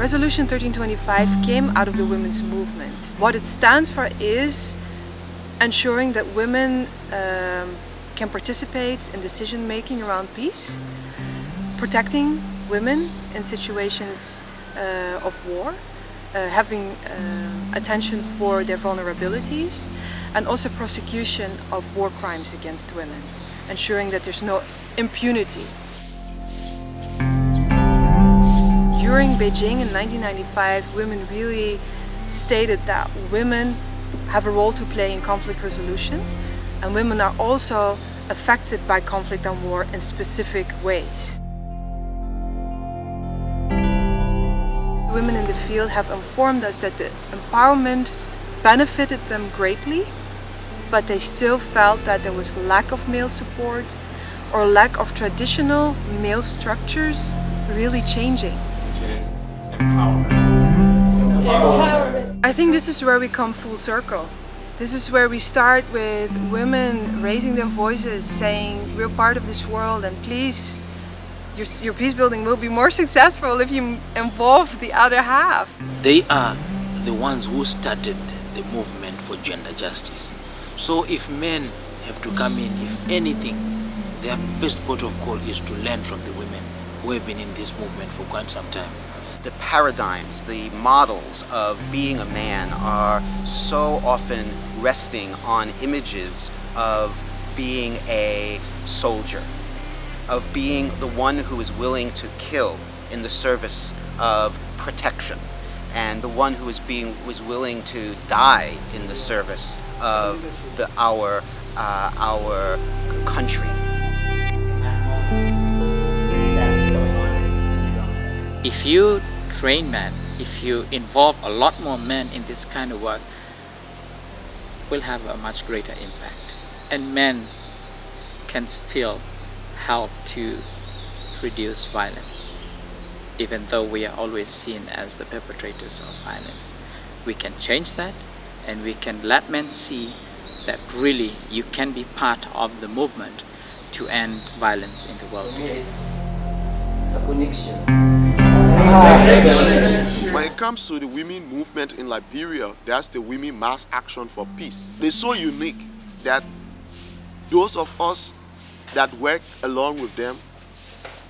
Resolution 1325 came out of the women's movement. What it stands for is ensuring that women can participate in decision making around peace, protecting women in situations of war, having attention for their vulnerabilities, and also prosecution of war crimes against women, ensuring that there's no impunity. During Beijing in 1995, women really stated that women have a role to play in conflict resolution, and women are also affected by conflict and war in specific ways. Women in the field have informed us that the empowerment benefited them greatly, but they still felt that there was lack of male support or lack of traditional male structures really changing. Empowerment. I think this is where we come full circle. This is where we start with women raising their voices, saying we're part of this world and please, your peace building will be more successful if you involve the other half. They are the ones who started the movement for gender justice. So if men have to come in, if anything, their first port of call is to learn from the women who have been in this movement for quite some time. The paradigms, the models of being a man are so often resting on images of being a soldier, of being the one who is willing to kill in the service of protection, and the one who was willing to die in the service of our country. If you train men, if you involve a lot more men in this kind of work, will have a much greater impact. And men can still help to reduce violence. Even though we are always seen as the perpetrators of violence, we can change that, and we can let men see that really you can be part of the movement to end violence in the world. It's a connection. When it comes to the women movement in Liberia, that's the Women Mass Action for Peace. They're so unique that those of us that work along with them,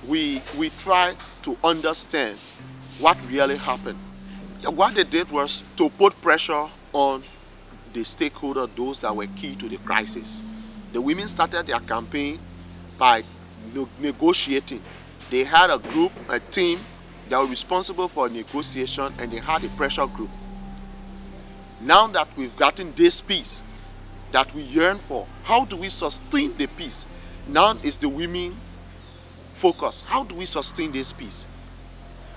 we try to understand what really happened. What they did was to put pressure on the stakeholders, those that were key to the crisis. The women started their campaign by negotiating. They had a group, a team that were responsible for negotiation, and they had a pressure group. Now that we've gotten this peace that we yearn for, how do we sustain the peace? Now is the women focus. How do we sustain this peace?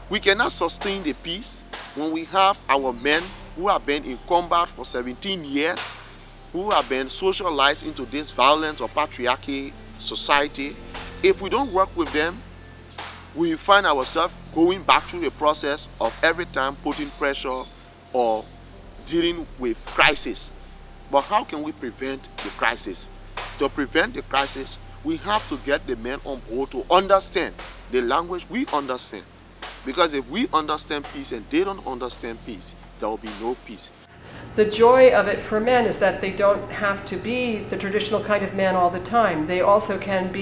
We cannot sustain the peace when we have our men who have been in combat for 17 years, who have been socialized into this violent or patriarchy society. If we don't work with them, we find ourselves going back through the process of every time putting pressure or dealing with crisis. But how can we prevent the crisis? To prevent the crisis, we have to get the men on board to understand the language we understand. Because if we understand peace and they don't understand peace, there will be no peace. The joy of it for men is that they don't have to be the traditional kind of man all the time. They also can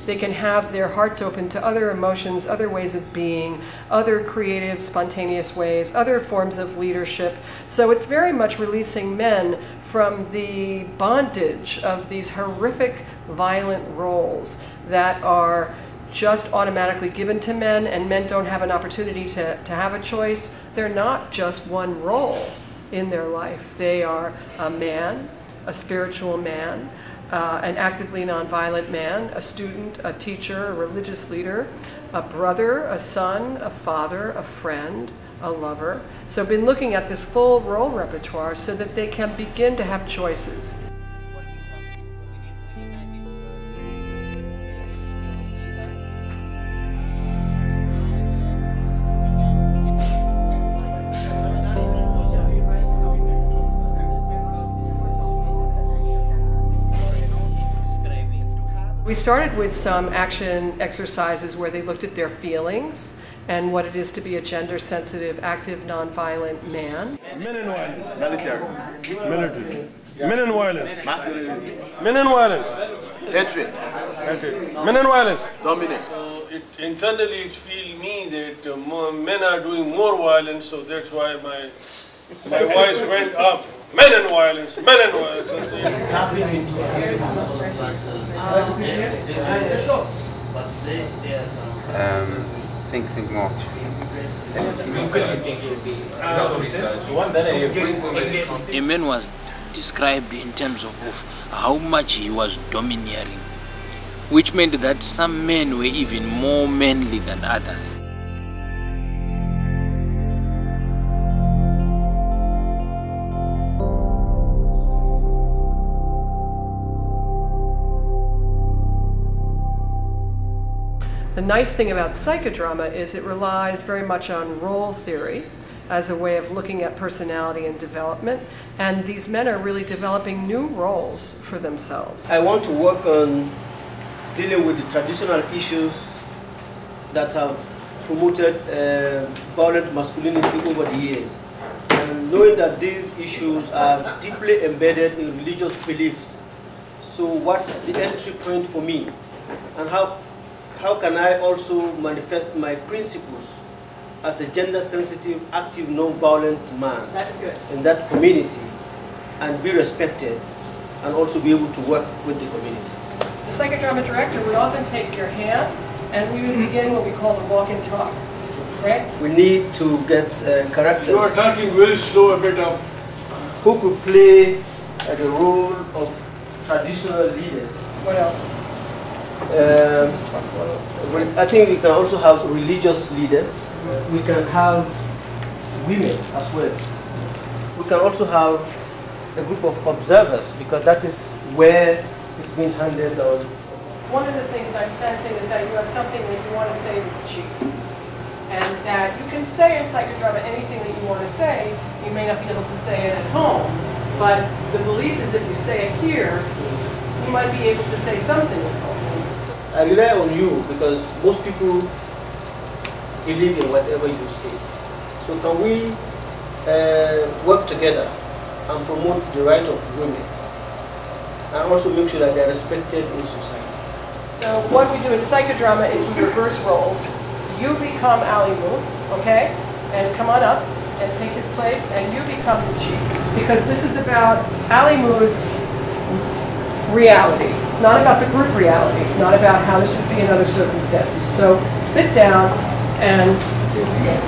have their hearts open to other emotions, other ways of being, other creative, spontaneous ways, other forms of leadership. So it's very much releasing men from the bondage of these horrific, violent roles that are just automatically given to men, and men don't have an opportunity to have a choice. They're not just one role in their life. They are a man, a spiritual man, an actively nonviolent man, a student, a teacher, a religious leader, a brother, a son, a father, a friend, a lover. So I've been looking at this full role repertoire so that they can begin to have choices. We started with some action exercises where they looked at their feelings and what it is to be a gender-sensitive, active, nonviolent man. Men and violence. Military. Military. Men and violence. Masculinity. Men and violence. Hatred. Men and violence. Dominance. Internally it feels me that more men are doing more violence, so that's why my voice went up. Men and violence. Men and violence. Think more. A man was described in terms of how much he was domineering, which meant that some men were even more manly than others. The nice thing about psychodrama is it relies very much on role theory as a way of looking at personality and development, and these men are really developing new roles for themselves. I want to work on dealing with the traditional issues that have promoted violent masculinity over the years, and knowing that these issues are deeply embedded in religious beliefs. So what's the entry point for me, and how can I also manifest my principles as a gender-sensitive, active, non-violent man That's good. in that community, and be respected, and also be able to work with the community. The psychodrama director would often take your hand, and we would begin what we call the walk and talk, right? We need to get characters. You are talking very slow a bit of. Who could play the role of traditional leaders. What else? I think we can also have religious leaders. We can have women as well. We can also have a group of observers, because that is where it's being handled on. One of the things I'm sensing is that you have something that you want to say to the chief, and that you can say in psychodrama anything that you want to say. You may not be able to say it at home, but the belief is that you say it here, you might be able to say something at home. I rely on you, because most people believe in whatever you say. So can we work together and promote the right of women, and also make sure that they are respected in society? So what we do in psychodrama is we reverse roles. You become Alimu, okay? And come on up and take his place, and you become the chief. Because this is about Alimu's reality. It's not about the group reality. It's not about how this would be in other circumstances. So sit down and do it.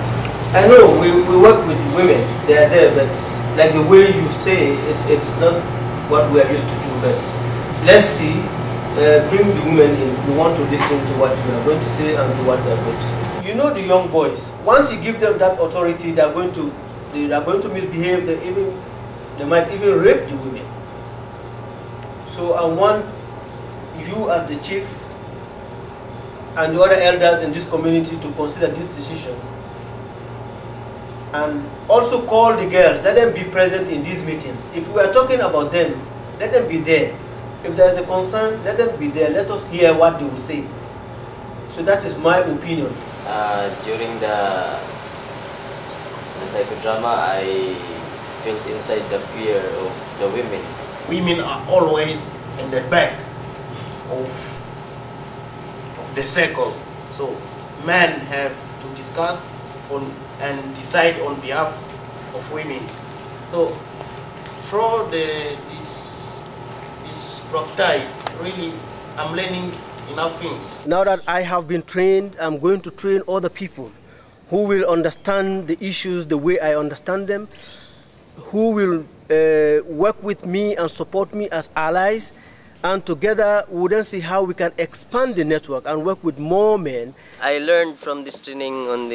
I know we work with women, they are there, but like the way you say, it's not what we are used to do. But let's see, bring the women in. We want to listen to what you are going to say and to what they are going to say. You know the young boys, once you give them that authority, they are going to misbehave. They might even rape the women. So I want you as the chief and the other elders in this community to consider this decision, and also call the girls, let them be present in these meetings. If we are talking about them, let them be there. If there is a concern, let them be there. Let us hear what they will say. So that is my opinion. During the psychodrama, I felt inside the fear of the women. Women are always in the back of the circle. So men have to discuss on and decide on behalf of women. So through this practice, really I'm learning enough things. Now that I have been trained, I'm going to train other people who will understand the issues the way I understand them, who will work with me and support me as allies, and together we'll then see how we can expand the network and work with more men. I learned from this training on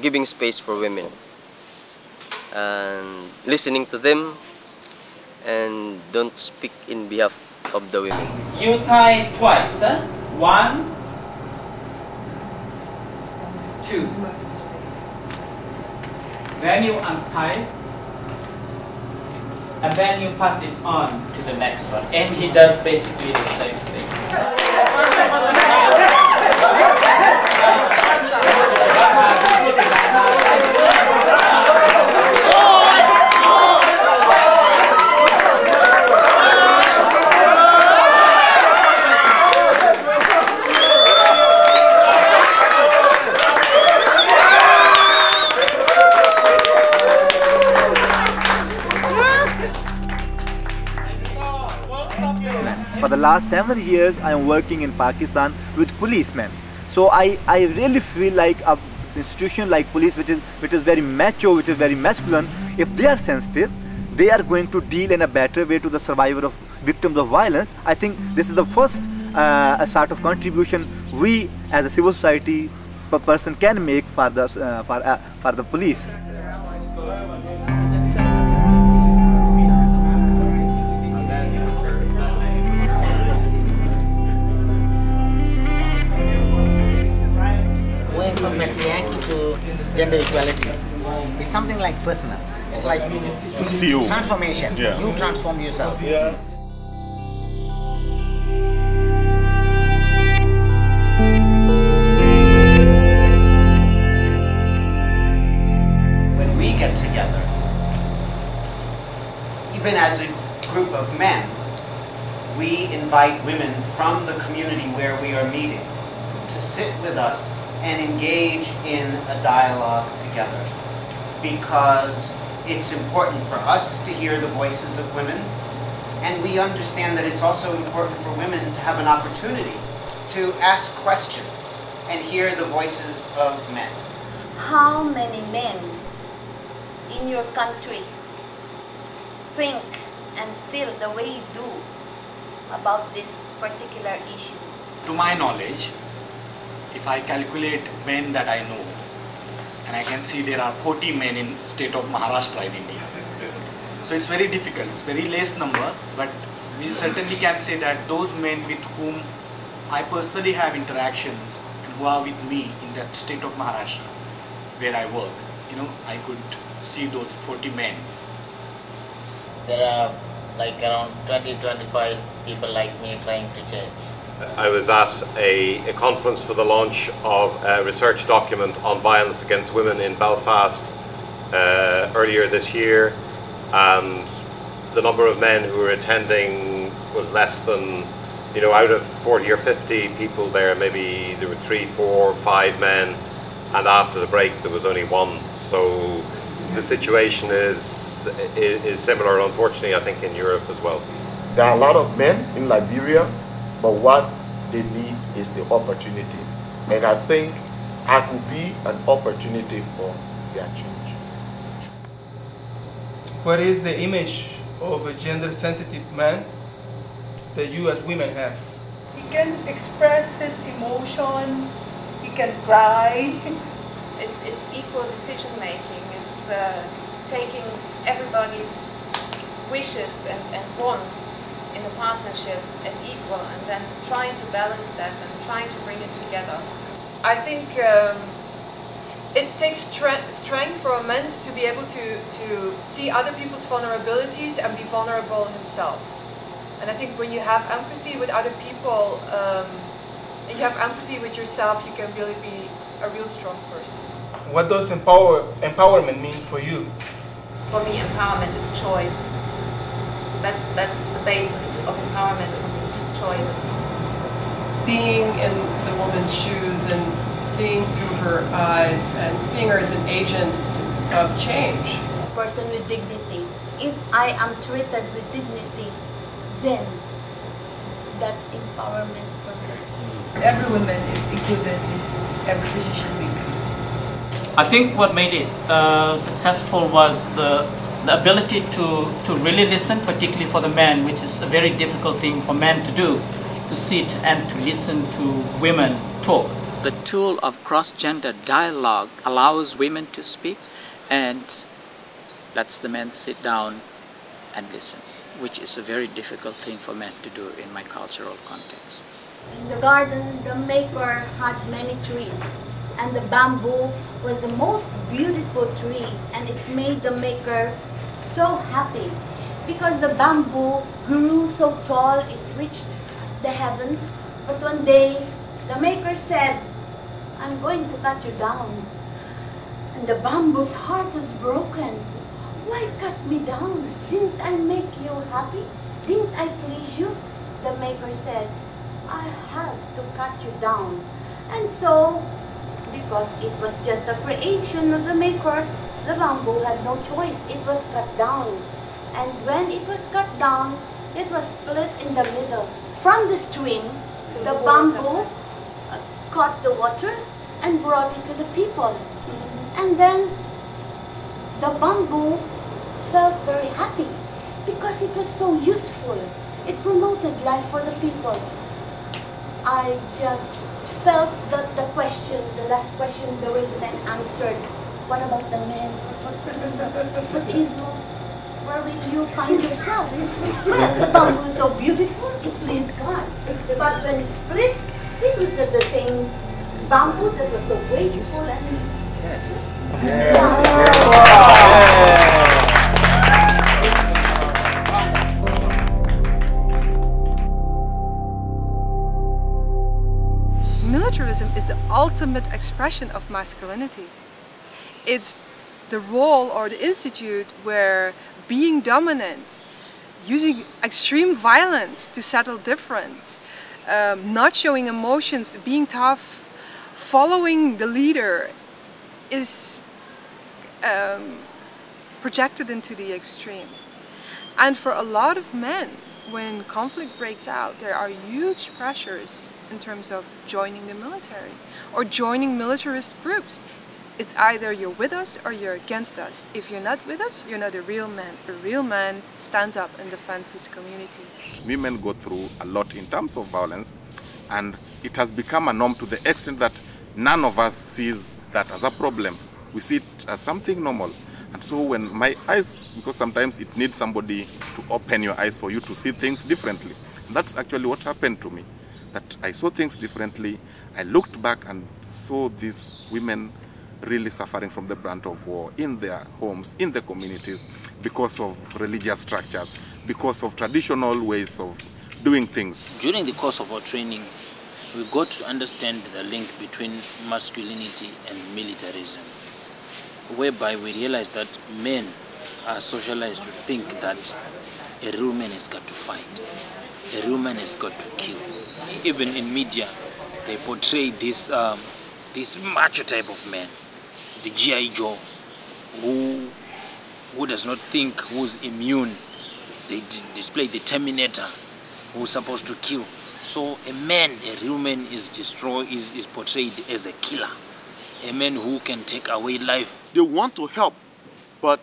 giving space for women and listening to them, and don't speak in behalf of the women. You tie twice, huh? 1, 2. Then you untie, and then you pass it on to the next one. And he does basically the same thing. For the last 7 years, I am working in Pakistan with policemen. So I really feel like an institution like police, which is very macho, which is very masculine, if they are sensitive, they are going to deal in a better way to the survivor of victims of violence. I think this is the first sort of contribution we as a civil society person can make for the police. Going from patriarchy to gender equality, it's something like personal. It's like transformation. Yeah. You transform yourself. Yeah. When we get together, even as a group of men, we invite women from the community where we are meeting to sit with us and engage in a dialogue together, because it's important for us to hear the voices of women, and we understand that it's also important for women to have an opportunity to ask questions and hear the voices of men. How many men in your country think and feel the way you do about this particular issue? To my knowledge, if I calculate men that I know, and I can see there are 40 men in state of Maharashtra in India. So it's very difficult, it's very less number, but we certainly can say that those men with whom I personally have interactions and who are with me in that state of Maharashtra where I work, I could see those 40 men. There are like around 20-25 people like me trying to change. I was at a conference for the launch of a research document on violence against women in Belfast earlier this year, and the number of men who were attending was less than, out of 40 or 50 people there, maybe there were 3, 4, 5 men, and after the break there was only one. So the situation is similar, unfortunately, I think, in Europe as well. There are a lot of men in Liberia, but what they need is the opportunity. And I think I could be an opportunity for their change. What is the image of a gender-sensitive man that you as women have? He can express his emotion, he can cry. It's equal decision making. It's taking everybody's wishes and wants in a partnership as equal, and then trying to balance that and trying to bring it together. I think it takes strength for a man to be able to see other people's vulnerabilities and be vulnerable himself. And I think when you have empathy with other people and you have empathy with yourself, you can really be a real strong person. What does empowerment mean for you? For me, empowerment is choice. That's the basis of empowerment for me, choice. Being in the woman's shoes and seeing through her eyes and seeing her as an agent of change. A person with dignity. If I am treated with dignity, then that's empowerment for her. Every woman is included in every decision making. I think what made it successful was the ability to really listen, particularly for the men, which is a very difficult thing for men to do, to sit and to listen to women talk. The tool of cross-gender dialogue allows women to speak and lets the men sit down and listen, which is a very difficult thing for men to do in my cultural context. In the garden, the maker had many trees, and the bamboo was the most beautiful tree, and it made the maker so happy because the bamboo grew so tall it reached the heavens. But one day The maker said, I'm going to cut you down. And the bamboo's heart was broken. Why cut me down? Didn't I make you happy? Didn't I please you? The maker said, I have to cut you down. And so, because it was just a creation of the maker, the bamboo had no choice. It was cut down. And when it was cut down, it was split in the middle. From the stream, the bamboo caught the water and brought it to the people. And then the bamboo felt very happy because it was so useful. It promoted life for the people. I just felt that the last question the women answered, what about the men? Machismo, where will you find yourself? Well, the bamboo is so beautiful, it pleased God. But when it split, it was not the same bamboo that was so graceful and yes. Militarism is the ultimate expression of masculinity. It's the role or the institute where being dominant, using extreme violence to settle difference, not showing emotions, being tough, following the leader is projected into the extreme. And for a lot of men, when conflict breaks out, there are huge pressures in terms of joining the military or joining militarist groups. It's either you're with us or you're against us. If you're not with us, you're not a real man. A real man stands up and defends his community. Women go through a lot in terms of violence, and it has become a norm to the extent that none of us sees that as a problem. We see it as something normal. And so when my eyes, because sometimes it needs somebody to open your eyes for you to see things differently. And that's actually what happened to me. That I saw things differently. I looked back and saw these women really suffering from the brunt of war in their homes, in the communities, because of religious structures, because of traditional ways of doing things. During the course of our training, we got to understand the link between masculinity and militarism, whereby we realized that men are socialized to think that a real man has got to fight, a real man has got to kill. Even in media, they portray this macho type of man, the G.I. Joe, who does not think, who's immune. They display the Terminator, who's supposed to kill. So a man, a real man, is portrayed as a killer, a man who can take away life. They want to help, but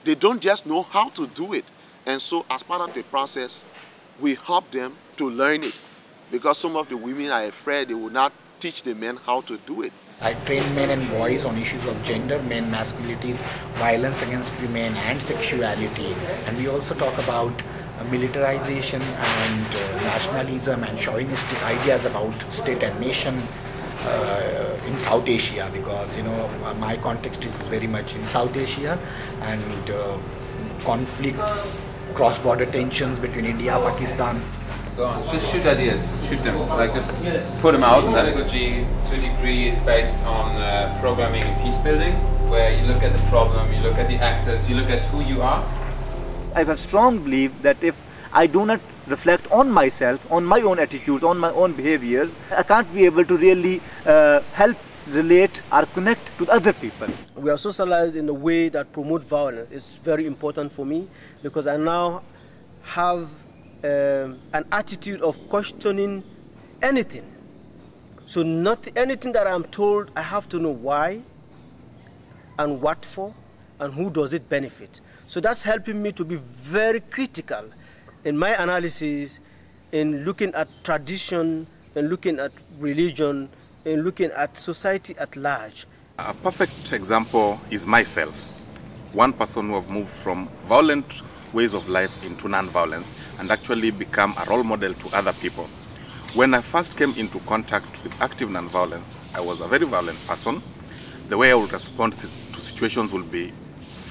they don't just know how to do it. And so as part of the process, we help them to learn it, because some of the women are afraid they will not teach the men how to do it. I train men and boys on issues of gender, men masculinities, violence against women and sexuality. And we also talk about militarization and nationalism and chauvinistic ideas about state and nation in South Asia, because my context is very much in South Asia, and conflicts, cross-border tensions between India, Pakistan. Go on, just shoot ideas, shoot them, like just put them out. Pedagogy to a degree is based on programming and peace building, where you look at the problem, you look at the actors, you look at who you are. I have a strong belief that if I do not reflect on myself, on my own attitudes, on my own behaviors, I can't be able to really help, relate or connect to other people. We are socialized in a way that promotes violence. It's very important for me because I now have an attitude of questioning anything. So anything that I'm told, I have to know why and what for and who does it benefit. So that's helping me to be very critical in my analysis, in looking at tradition, in looking at religion, in looking at society at large. A perfect example is myself, one person who have moved from violent ways of life into non-violence and actually become a role model to other people. When I first came into contact with active non-violence, I was a very violent person. The way I would respond to situations would be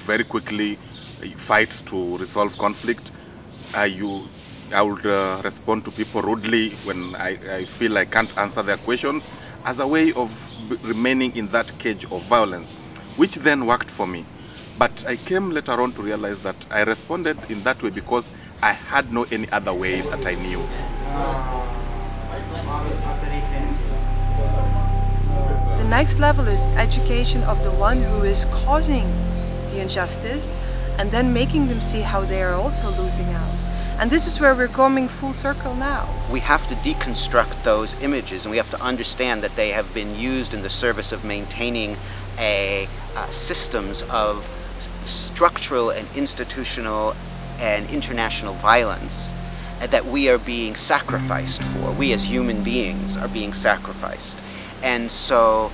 very quickly fights to resolve conflict. You I would respond to people rudely when I feel I can't answer their questions, as a way of remaining in that cage of violence, which then worked for me. But I came later on to realize that I responded in that way because I had no any other way that I knew. The next level is education of the one who is causing the injustice, and then making them see how they are also losing out. And this is where we're coming full circle now. We have to deconstruct those images, and we have to understand that they have been used in the service of maintaining systems of structural and institutional and international violence that we are being sacrificed for. We as human beings are being sacrificed. And so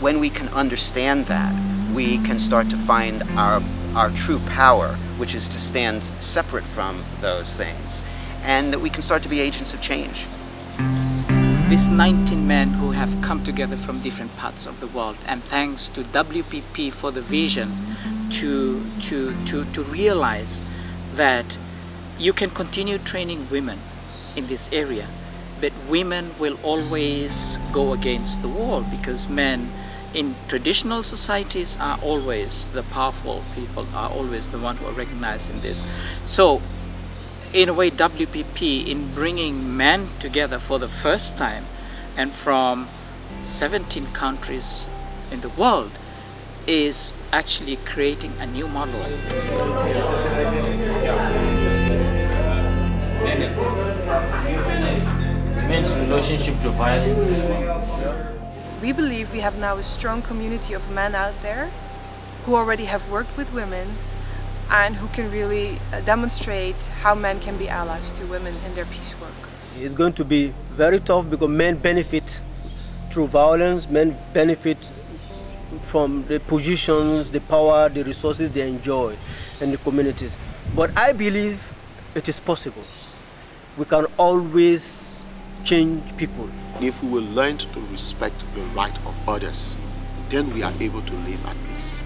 when we can understand that, we can start to find our true power, which is to stand separate from those things, and that we can start to be agents of change. These 19 men who have come together from different parts of the world, and thanks to WPP for the vision to realize that you can continue training women in this area, but women will always go against the wall, because men in traditional societies are always the powerful people, are always the one who are recognized in this. So in a way, WPP, in bringing men together for the first time and from 17 countries in the world, is actually creating a new model. Men's relationship to violence. We believe we have now a strong community of men out there who already have worked with women and who can really demonstrate how men can be allies to women in their peace work. It's going to be very tough because men benefit through violence, men benefit from the positions, the power, the resources they enjoy in the communities. But I believe it is possible. We can always change people. If we will learn to respect the right of others, then we are able to live at peace.